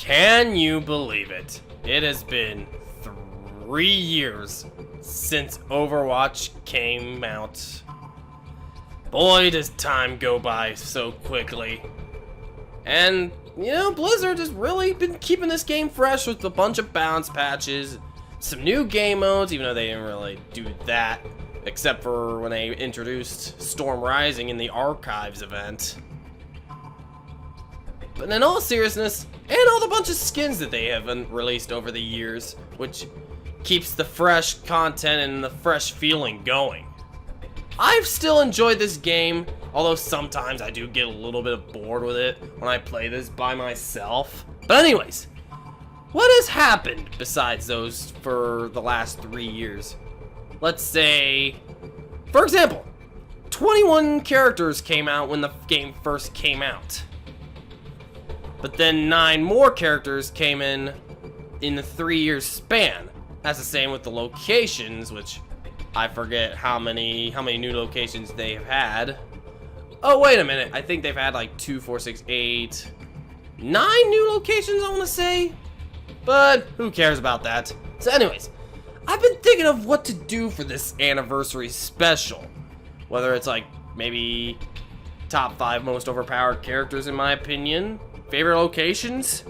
Can you believe it? It has been 3 years since Overwatch came out. Boy, does time go by so quickly. And, you know, Blizzard has really been keeping this game fresh with a bunch of bounce patches, some new game modes, even though they didn't really do that, except for when they introduced Storm Rising in the Archives event. But in all seriousness, and all the bunch of skins that they haven't released over the years, which keeps the fresh content and the fresh feeling going. I've still enjoyed this game, although sometimes I do get a little bit bored with it when I play this by myself. But anyways, what has happened besides those for the last 3 years? Let's say, for example, 21 characters came out when the game first came out. But then 9 more characters came in the 3 year span. That's the same with the locations, which I forget how many new locations they've had. Oh, wait a minute. I think they've had like 2, 4, 6, 8, 9 new locations, I want to say. But who cares about that? So anyways, I've been thinking of what to do for this anniversary special. Whether it's like maybe top 5 most overpowered characters in my opinion, favorite locations.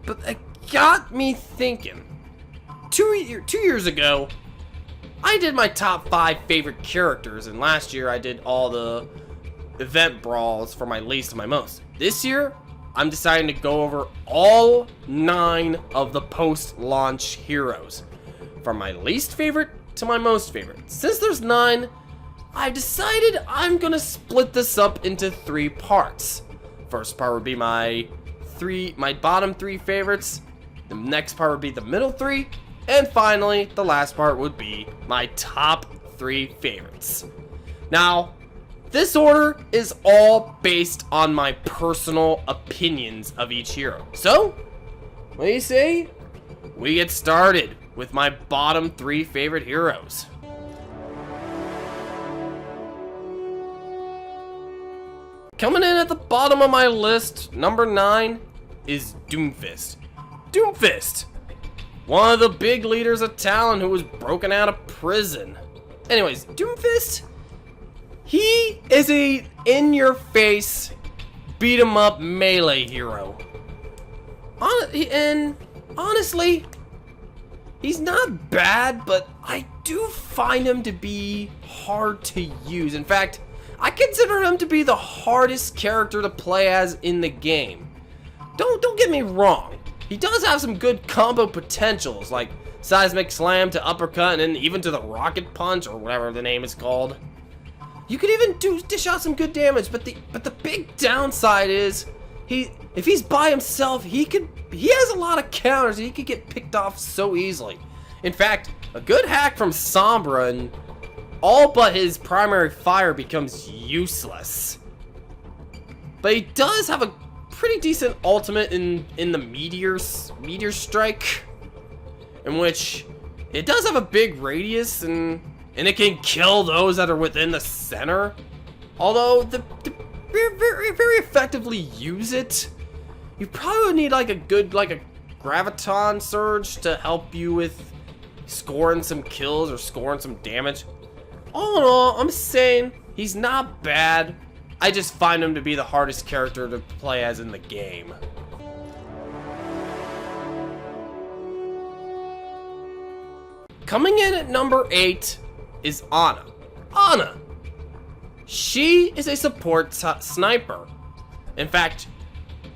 But it got me thinking. 2 years ago, I did my top 5 favorite characters, and last year I did all the event brawls for my least to my most. This year, I'm deciding to go over all 9 of the post-launch heroes, from my least favorite to my most favorite. Since there's 9, I've decided I'm gonna split this up into 3 parts. First part would be my bottom 3 favorites. The next part would be the middle 3. And finally, the last part would be my top 3 favorites. Now, this order is all based on my personal opinions of each hero. So, what do you say? We get started with my bottom 3 favorite heroes. Coming in at the bottom of my list, number 9 is Doomfist. Doomfist! One of the big leaders of Talon who was broken out of prison. Anyways, Doomfist, he is a in-your-face, beat-em-up melee hero. And honestly, he's not bad, but I do find him to be hard to use. In fact, I consider him to be the hardest character to play as in the game. Don't get me wrong. He does have some good combo potentials, like Seismic Slam to Uppercut and then even to the Rocket Punch, or whatever the name is called. You could even dish out some good damage, but the big downside is, if he's by himself, he has a lot of counters and he could get picked off so easily. In fact, a good hack from Sombra and all but his primary fire becomes useless. But he does have a pretty decent ultimate in the Meteor Strike, in which it does have a big radius and it can kill those that are within the center. Although to very effectively use it, you probably would need like a graviton surge to help you with scoring some kills or scoring some damage. All in all, I'm saying he's not bad. I just find him to be the hardest character to play as in the game. Coming in at number 8 is Ana. Ana! She is a support sniper. In fact,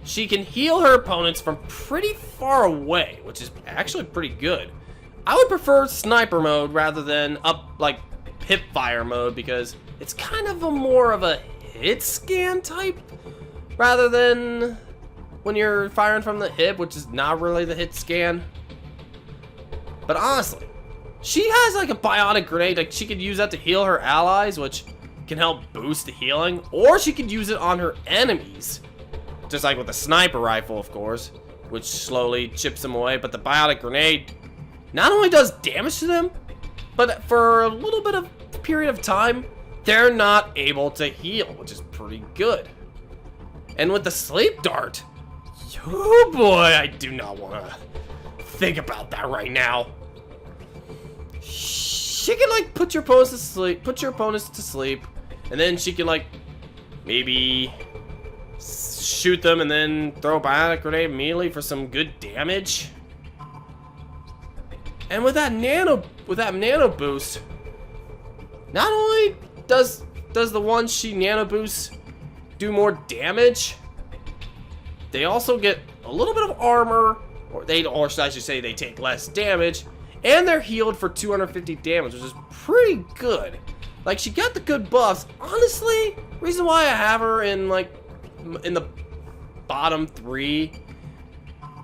she can heal her opponents from pretty far away, which is actually pretty good. I would prefer sniper mode rather than hip fire mode, because it's kind of more of a hit scan type rather than when you're firing from the hip, which is not really the hit scan. But honestly, she has like a bionic grenade, like she could use that to heal her allies, which can help boost the healing, or she could use it on her enemies, just like with the sniper rifle, of course, which slowly chips them away. But the bionic grenade not only does damage to them, but for a little bit of period of time, they're not able to heal, which is pretty good. And with the sleep dart, Oh boy, I do not want to think about that right now. She can like put your opponents to sleep, and then she can like maybe shoot them and then throw a bionic grenade immediately for some good damage. And with that nano boost, not only does the one she nano boosts do more damage, they also get a little bit of armor, or I should say they take less damage, and they're healed for 250 damage, which is pretty good. Like, she got the good buffs. Honestly, reason why I have her in like in the bottom 3,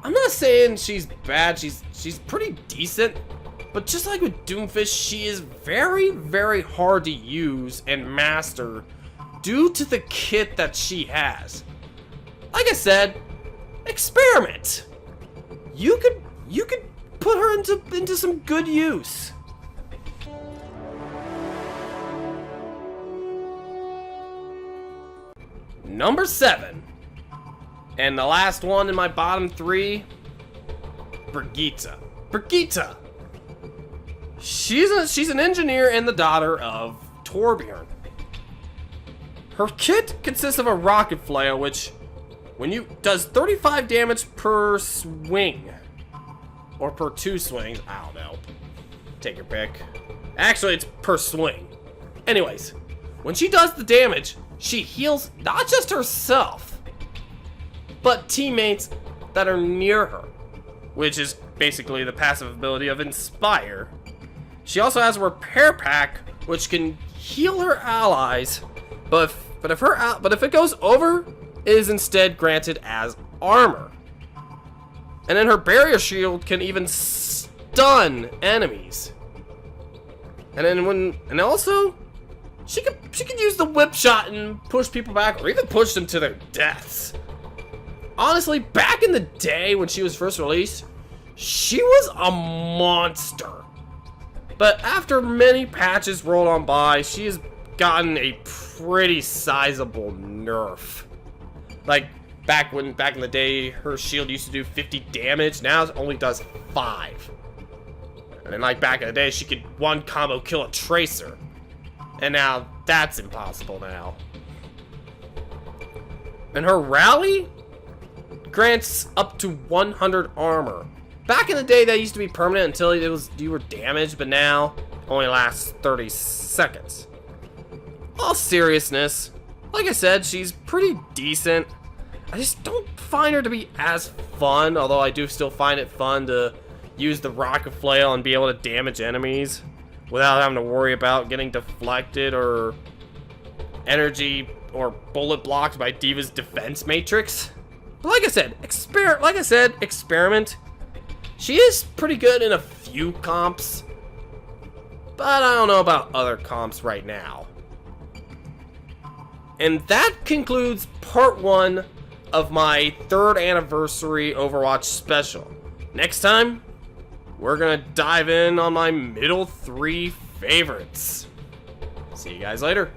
I'm not saying she's bad. She's pretty decent, but just like with Doomfist, she is very, very hard to use and master due to the kit that she has. Like I said, experiment. You could put her into some good use. Number 7, and the last one in my bottom 3, Brigitte. Brigitte. She's an engineer and the daughter of Torbjorn. Her kit consists of a rocket flail, which does 35 damage per swing, or per 2 swings. I don't know. Take your pick. Actually, it's per swing. Anyways, when she does the damage, she heals not just herself, but teammates that are near her, which is basically the passive ability of Inspire. She also has a repair pack, which can heal her allies, but if it goes over, it is instead granted as armor. And then her barrier shield can even stun enemies. And also, she can use the whip shot and push people back, or even push them to their deaths. Honestly, back in the day when she was first released, she was a monster. But after many patches rolled on by, she has gotten a pretty sizable nerf. Like back in the day, her shield used to do 50 damage. Now it only does 5. And then like back in the day, she could one combo kill a tracer. And now that's impossible now. And her rally grants up to 100 armor. Back in the day, that used to be permanent until you were damaged, but now it only lasts 30 seconds. All seriousness, like I said, she's pretty decent. I just don't find her to be as fun, although I do still find it fun to use the rocket flail and be able to damage enemies without having to worry about getting deflected or energy or bullet blocked by D.Va's defense matrix. But like I said, experiment. She is pretty good in a few comps, but I don't know about other comps right now. And that concludes part 1 of my 3rd anniversary Overwatch special. Next time, we're gonna dive in on my middle 3 favorites. See you guys later.